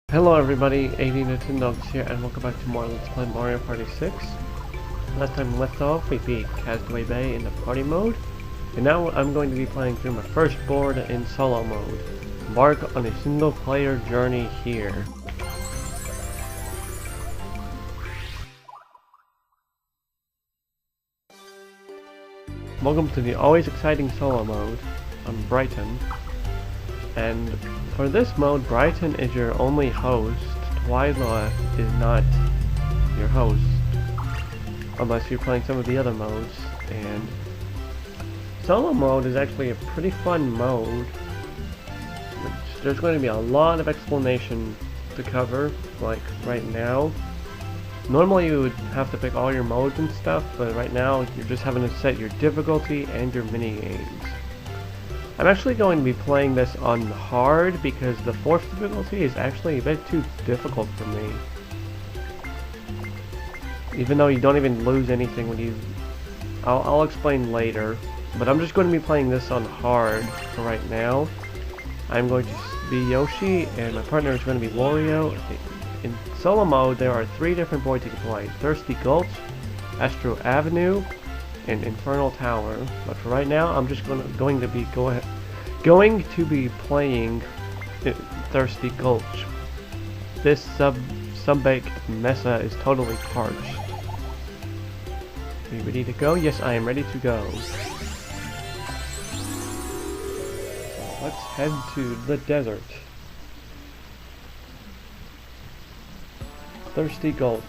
Hello everybody, 80 Nintendogs here, and welcome back to more Let's Play Mario Party 6. Last time we left off, we beat Castaway Bay in the party mode, and now I'm going to be playing through my first board in solo mode. Embark on a single player journey here. Welcome to the always exciting solo mode. I'm Brighton. And for this mode, Brighton is your only host. Twyla is not your host, unless you're playing some of the other modes. And solo mode is actually a pretty fun mode. There's going to be a lot of explanation to cover, like right now. Normally you would have to pick all your modes and stuff, but right now you're just having to set your difficulty and your mini games. I'm actually going to be playing this on hard because the fourth difficulty is actually a bit too difficult for me. Even though you don't even lose anything when you... I'll explain later, but I'm just going to be playing this on hard for right now. I'm going to be Yoshi and my partner is going to be Wario. In solo mode there are 3 different boards you can play: Thirsty Gulch, Astro Avenue, and Infernal Tower. But for right now, I'm just going to be playing Thirsty Gulch. This sub-baked mesa is totally parched. Are you ready to go? Yes, I am ready to go. Let's head to the desert. Thirsty Gulch.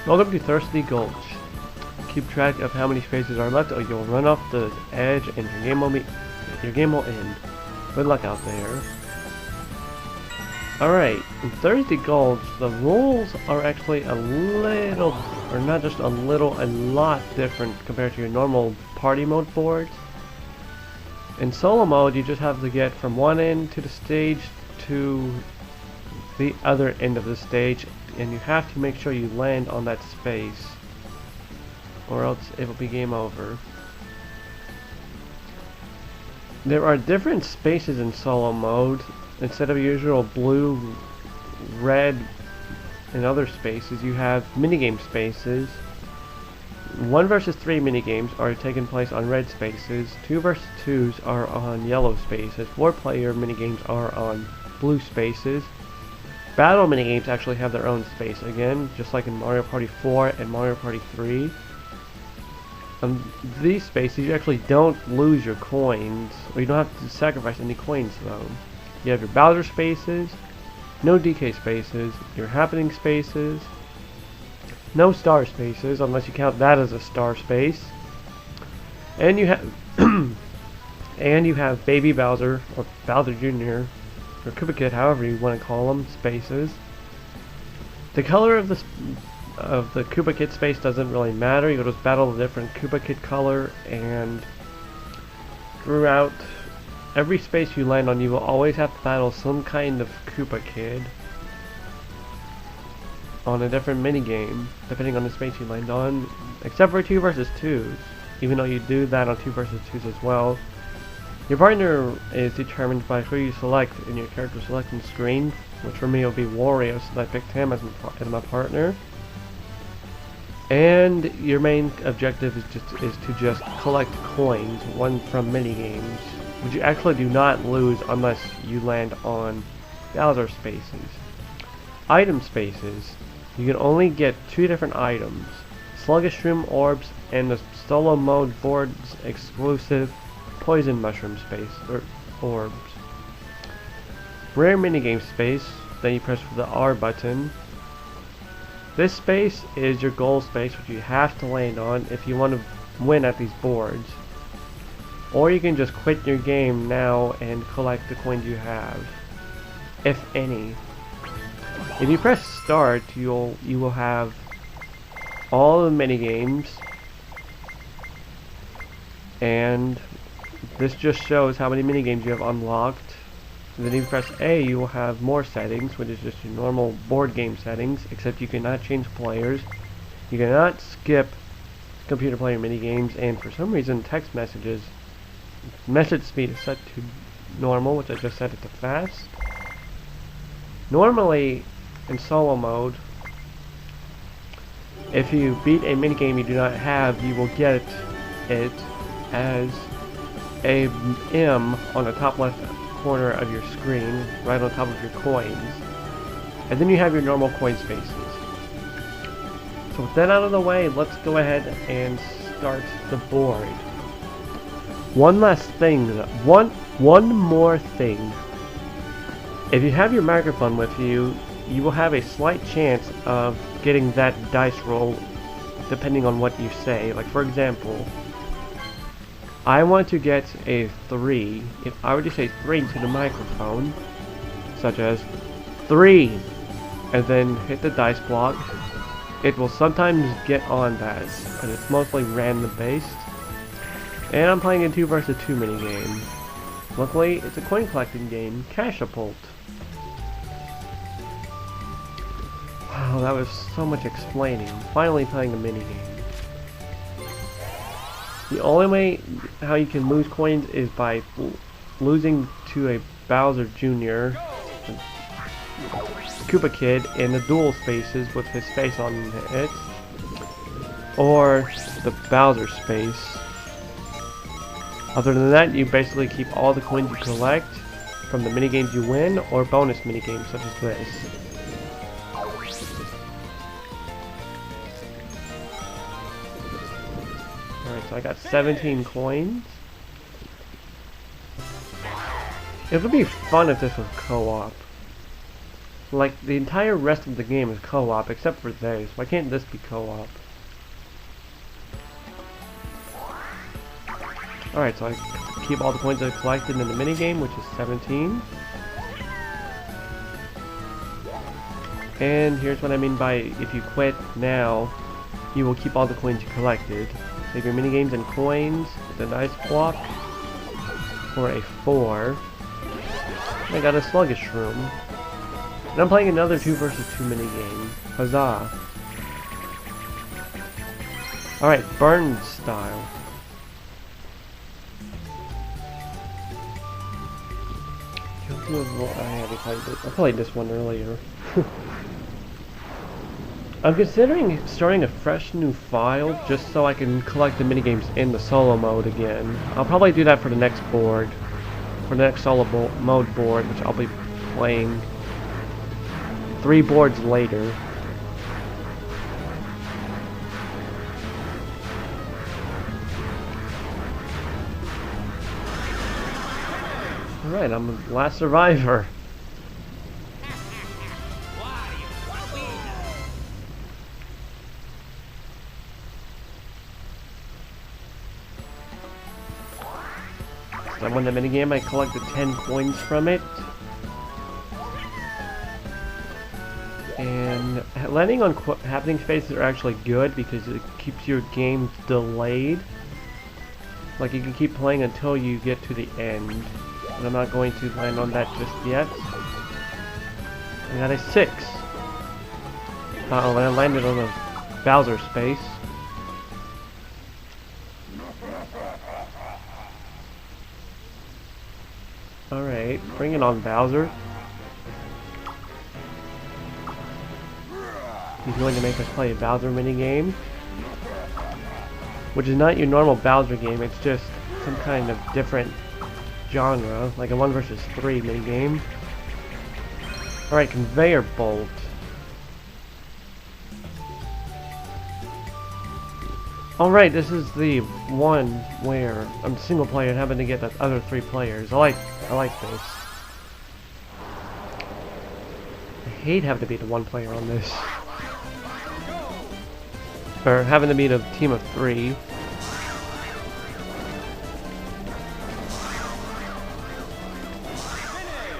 Welcome to Thirsty Gulch. Keep track of how many spaces are left or you'll run off the edge and your game will end. Good luck out there. Alright, in Thirsty Gulch, the rules are actually a little, or not just a little, a lot different compared to your normal party mode boards. In solo mode, you just have to get from one end to the stage to the other end of the stage, and you have to make sure you land on that space, or else it will be game over. There are different spaces in solo mode. Instead of usual blue, red, and other spaces, you have minigame spaces. 1 versus 3 minigames are taking place on red spaces. 2 versus 2s are on yellow spaces. 4-player minigames are on blue spaces. Battle minigames actually have their own space again, just like in Mario Party 4 and Mario Party 3. These spaces, you actually don't lose your coins, or you don't have to sacrifice any coins though. You have your Bowser spaces, no DK spaces, your happening spaces, no star spaces, unless you count that as a star space. And you have and you have Baby Bowser, or Bowser Jr., or Koopa Kid, however you want to call them, spaces. The color of the Koopa Kid space doesn't really matter. You just battle the different Koopa Kid color, and throughout every space you land on, you will always have to battle some kind of Koopa Kid on a different minigame, depending on the space you land on, except for 2 versus 2s, even though you do that on 2 versus 2s as well. Your partner is determined by who you select in your character selection screen, which for me will be Wario, so I picked him as my partner. And your main objective is to just collect coins, one from minigames, which you actually do not lose unless you land on Bowser spaces. Item spaces. You can only get 2 different items: Sluggish Shroom Orbs and the solo mode board's exclusive Poison Mushroom space, or orbs. Rare minigame space, then you press for the R button. This space is your goal space, which you have to land on if you want to win at these boards. Or you can just quit your game now and collect the coins you have, if any. If you press start, you will have all the minigames, and this just shows how many minigames you have unlocked. And then if you press A, you will have more settings, which is just your normal board game settings, except you cannot change players. You cannot skip computer player mini games, and for some reason text messages, message speed is set to normal, which I just set it to fast. Normally, in solo mode, if you beat a minigame you do not have, you will get it as a M on the top left corner of your screen, right on top of your coins. And then you have your normal coin spaces. So with that out of the way, let's go ahead and start the board. One last thing, one more thing. If you have your microphone with you, you will have a slight chance of getting that dice roll depending on what you say. Like for example, I want to get a 3. If I were to say 3 to the microphone, such as 3, and then hit the dice block, it will sometimes get on that, and it's mostly random based. And I'm playing a 2 versus 2 minigame. Luckily, it's a coin collecting game, Cashapult. Wow, that was so much explaining. I'm finally playing a minigame. The only way how you can lose coins is by losing to a Bowser Jr., Koopa Kid, in the dual spaces with his face on it, or the Bowser space. Other than that, you basically keep all the coins you collect from the minigames you win, or bonus minigames such as this. Alright, so I got 17 coins. It would be fun if this was co-op. Like, the entire rest of the game is co-op, except for this. Why can't this be co-op? Alright, so I keep all the coins I collected in the minigame, which is 17. And here's what I mean by if you quit now, you will keep all the coins you collected. Save your minigames and coins with a dice block for a 4. I got a sluggish room. And I'm playing another 2 versus 2 minigame. Huzzah. Alright, burn style. I played this one earlier. I'm considering starting a fresh new file just so I can collect the minigames in the solo mode again. I'll probably do that for the next board. For the next solo mode board, which I'll be playing 3 boards later. Alright, I'm the last survivor. So I won the minigame, I collected 10 coins from it. And landing on happening spaces are actually good because it keeps your game delayed. Like you can keep playing until you get to the end. But I'm not going to land on that just yet. I got a 6. Uh-oh, I landed on a Bowser space. Alright, bring it on, Bowser. He's going to make us play a Bowser minigame, which is not your normal Bowser game, it's just some kind of different genre, like a 1 versus 3 minigame. Alright, conveyor bolt. Alright, this is the one where I'm single player and having to get the other 3 players. I like this. I hate having to beat the 1 player on this. Or having to beat a team of 3.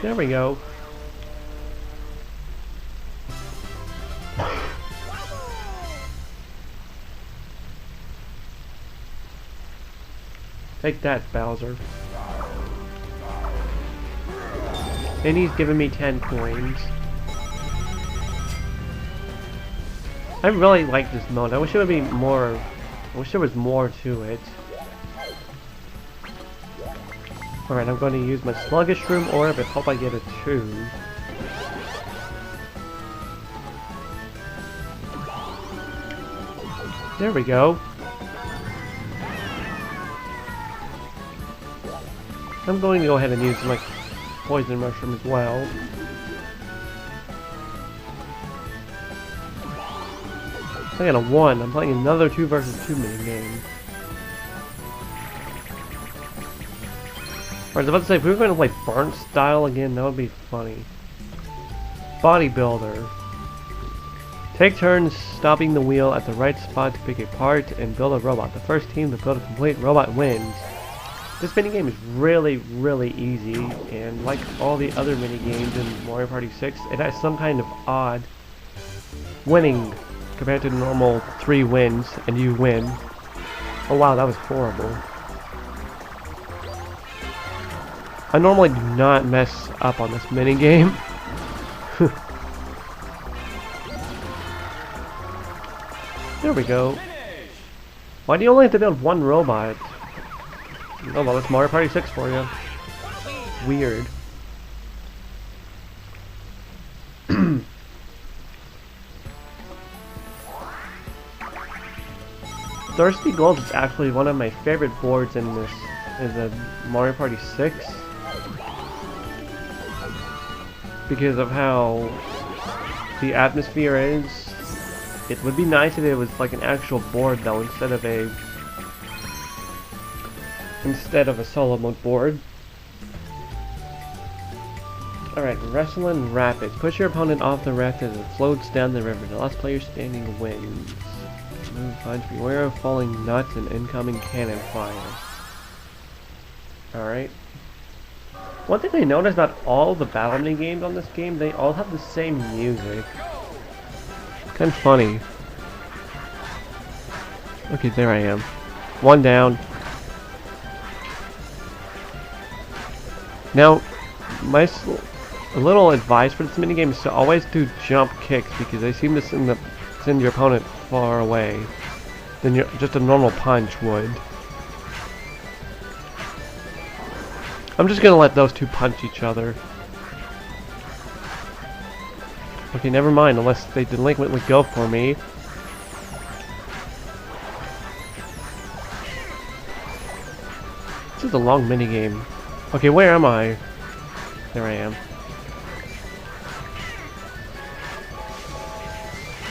There we go. Take that, Bowser. And he's giving me 10 coins. I really like this mode. I wish it would be more... I wish there was more to it. Alright, I'm going to use my sluggish room orb and hope I get a 2. There we go. I'm going to go ahead and use my poison mushroom as well. I got a 1. I'm playing another 2 versus 2 mini game. I was about to say, if we were going to play burnt style again, that would be funny. Bodybuilder. Take turns stopping the wheel at the right spot to pick a part and build a robot. The first team to build a complete robot wins. This minigame is really, really easy, and like all the other minigames in Mario Party 6, it has some kind of odd winning compared to the normal 3 wins, and you win. Oh wow, that was horrible. I normally do not mess up on this minigame. There we go. Why do you only have to build 1 robot? Oh well, it's Mario Party 6 for you. Weird. Thirsty Gulch is actually one of my favorite boards in this Mario Party 6 because of how the atmosphere is. It would be nice if it was like an actual board though, instead of a solo mode board. Alright, Wrestling Rapids. Push your opponent off the raft as it floats down the river. The last player standing wins. Move punch. Beware of falling nuts and incoming cannon fire. Alright. One thing I noticed about all the battle mini games on this game, they all have the same music. Kind of funny. Okay, there I am. 1 down. Now, a little advice for this minigame is to always do jump kicks because they seem to send your opponent far away than just a normal punch would. I'm just gonna let those two punch each other. Okay, never mind, unless they delinquently go for me. This is a long minigame. Okay, where am I? There I am.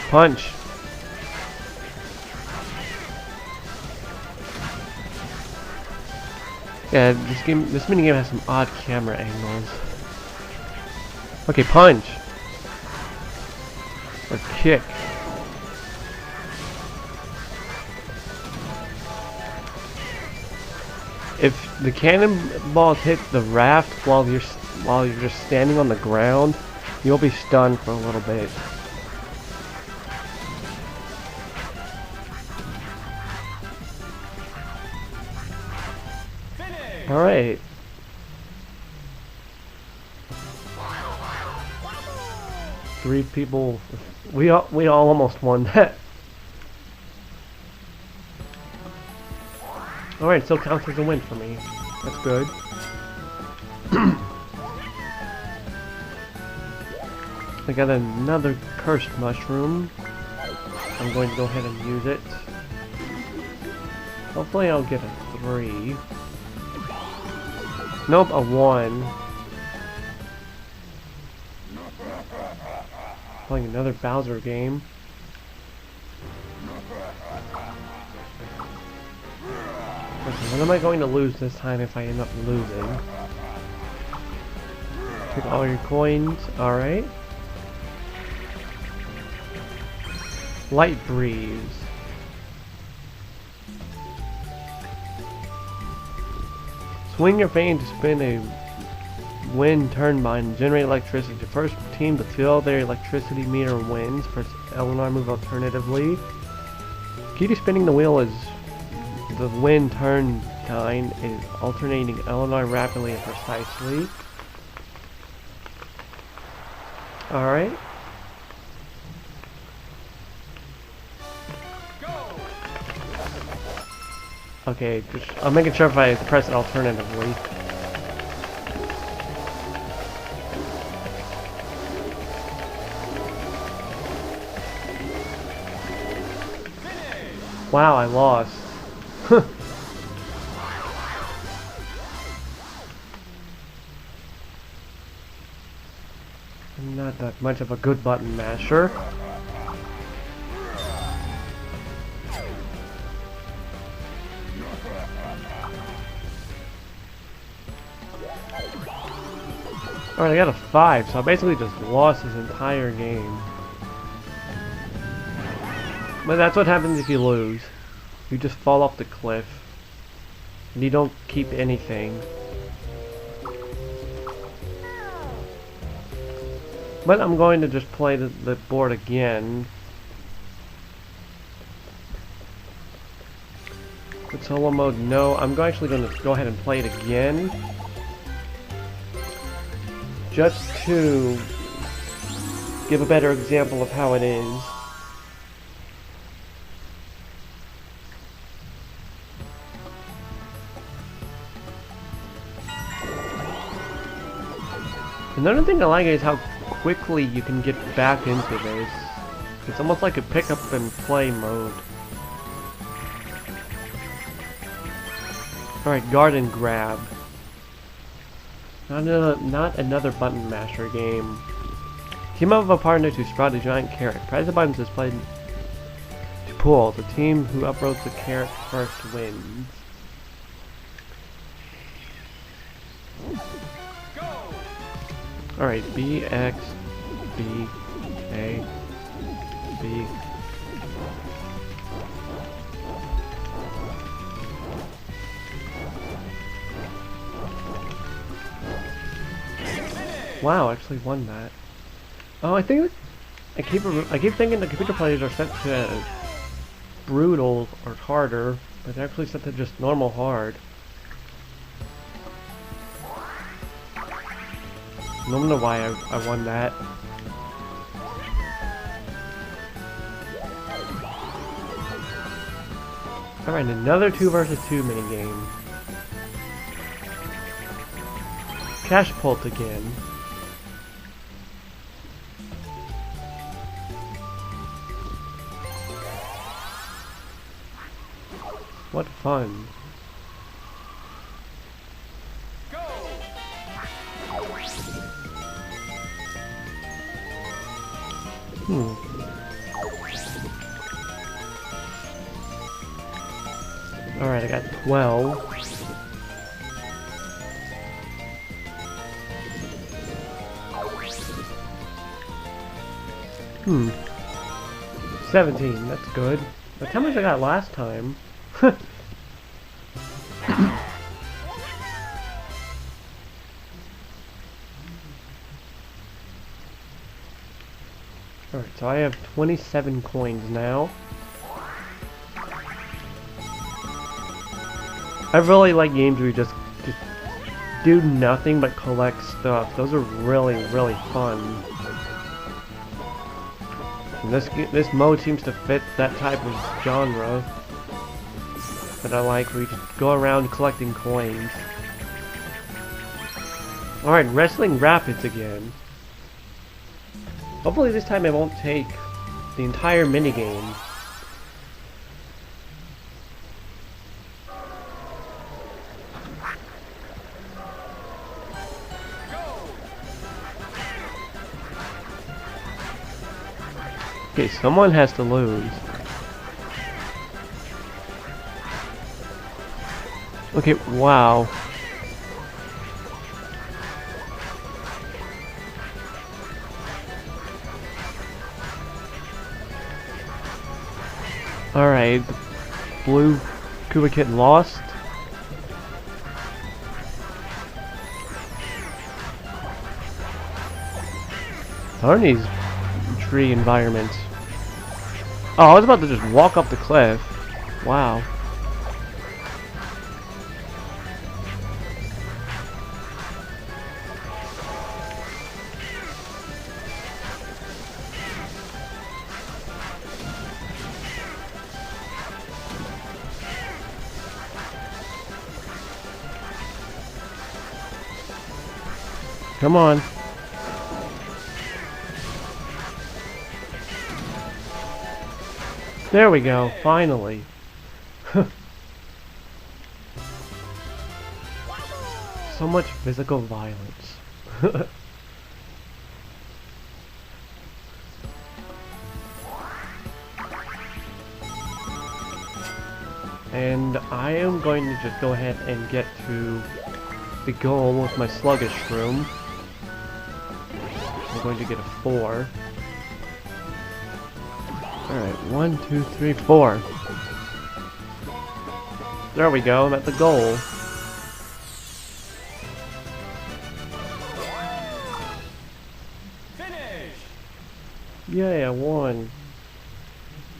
Punch! Yeah, this minigame has some odd camera angles. Okay, punch! Or kick. If the cannonballs hit the raft while you're just standing on the ground, you'll be stunned for a little bit. All right. Three people. We all almost won that. All right, still counts as a win for me. That's good. I got another cursed mushroom. I'm going to go ahead and use it. Hopefully I'll get a 3. Nope, a 1. Playing another Bowser game. Okay, what am I going to lose this time if I end up losing? Take all your coins, alright. Light breeze. Swing your fan to spin a wind turbine and generate electricity. The first team to fill their electricity meter wins. Press L and R move alternatively. Key to spinning the wheel is the wind turbine is alternating L and R rapidly and precisely. Alright. Okay, just, I'm making sure if I press it alternatively. Wow, I lost. I'm not that much of a good button masher. Alright, I got a 5, so I basically just lost this entire game. But that's what happens if you lose. You just fall off the cliff. And you don't keep anything. But I'm going to just play the board again. With solo mode, no. I'm actually going to go ahead and play it again. Just to give a better example of how it is. Another thing I like is how quickly you can get back into this. It's almost like a pick up and play mode. Alright, guard and grab. Not another button masher game. Team up with a partner to sprout a giant carrot. Press the buttons displayed to pull. The team who uproots the carrot first wins. Alright, B, X, B, A, B. Wow, I actually won that. Oh, I think I keep thinking the computer players are set to brutal or harder, but they're actually set to just normal hard. No wonder why I won that. Alright, another 2 versus 2 minigame. Cash Pult again. What fun. Alright, I got 12. Hmm. 17, that's good. But how much I got last time? Alright, so I have 27 coins now. I really like games where you just do nothing but collect stuff. Those are really, really fun. And this mode seems to fit that type of genre that I like, where you just go around collecting coins. Alright, Wrestling Rapids again. Hopefully this time it won't take the entire minigame. Okay, someone has to lose. Okay, wow. Alright, blue Kuba Kid lost. Darn these tree environments. Oh, I was about to just walk up the cliff. Wow. Come on. There we go, finally. So much physical violence. And I am going to just go ahead and get to the goal with my sluggish room. I'm going to get a 4. Alright, 1, 2, 3, 4. There we go, I'm at the goal. Finish! Yay, I won.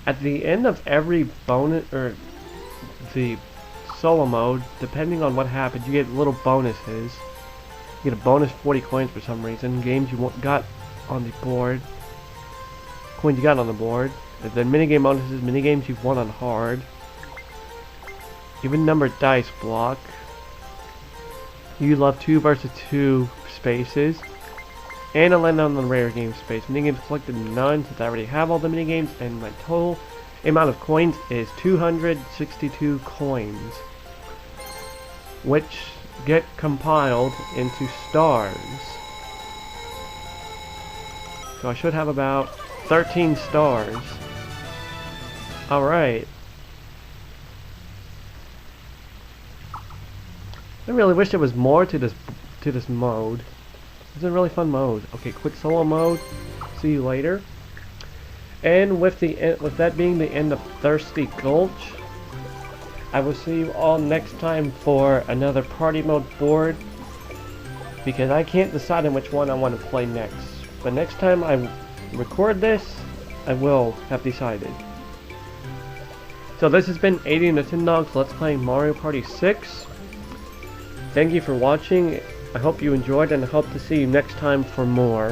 At the end of every bonus, or the solo mode, depending on what happens, you get little bonuses. You get a bonus 40 coins for some reason. Games you got on the board. Coins you got on the board. And then minigame bonuses, minigames you've won on hard. Even numbered dice block. You love 2 versus 2 spaces. And a land on the rare game space. Minigames collected none since I already have all the minigames, and my total amount of coins is 262 coins, which get compiled into stars. So I should have about 13 stars. Alright. I really wish there was more to this mode. It's a really fun mode. Okay, quick solo mode. See you later. And with that being the end of Thirsty Gulch, I will see you all next time for another party mode board, because I can't decide on which one I want to play next. But next time I record this, I will have decided. So this has been 80 and the Tin Dogs Let's Play Mario Party 6. Thank you for watching. I hope you enjoyed, and I hope to see you next time for more.